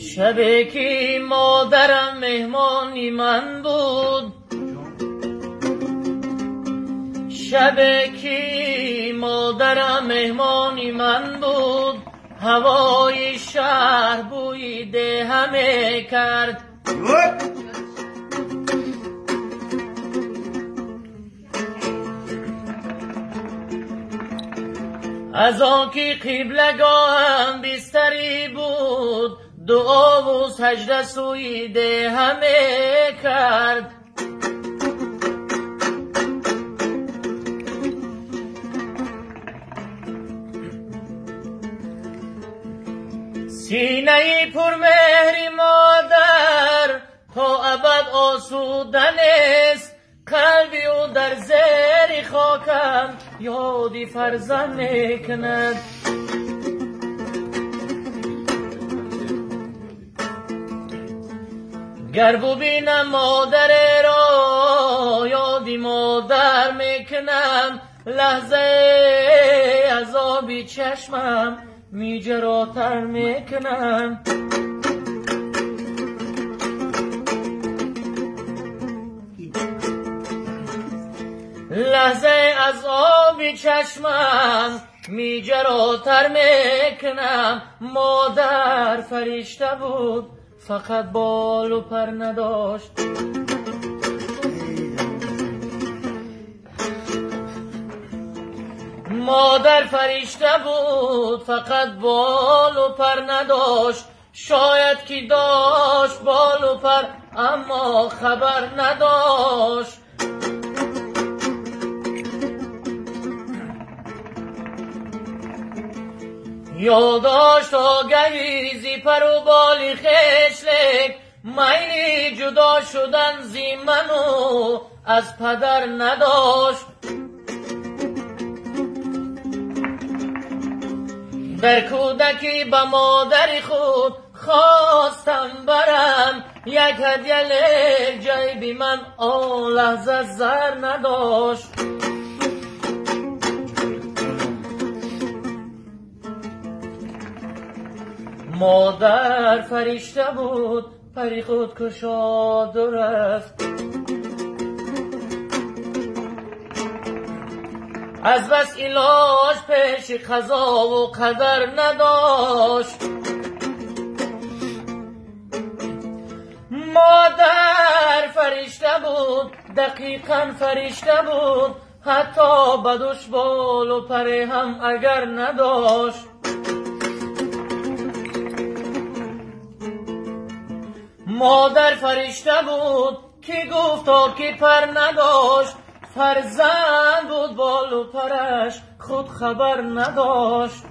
شبی که مادرم مهمانی من بود، شبی که مادرم مهمانی من بود، هوای شهر بوی دهمه کرد. از آنکه قبلگاهم بستری بود، دعا و سجده سوی دهمه کرد. سینه پر مهری مادر تا ابد آسوده نیست، قلبی او در زیر خاکم یادی فرزند میکند. گر ببینم مادر را یادی مادر میکنم، لحظه از آبی چشمم میجراتر میکنم. لحظه از آبی چشمم میجراتر میکنم. مادر فرشته بود فقط بال و پر نداشت. مادر فرشته بود فقط بال و پر نداشت. شاید که داشت بال و پر اما خبر نداشت. یاداشت آگهی زی پر و بالی خشلک، میلی جدا شدن زی منو از پدر نداشت. در کودکی به مادر خود خواستم برم، یک هدیه لیک جیبی من آن لحظه زر نداشت. مادر فرشته بود پری خود کشاد و رفت. از بس علاج پیش قضا و قدر نداشت. مادر فرشته بود دقیقاً فرشته بود، حتی بدوش بال و پره هم اگر نداشت. مادر فرشته بود که گفتا که پر نداشت، فرزند بود بال و پرش خود خبر نداشت.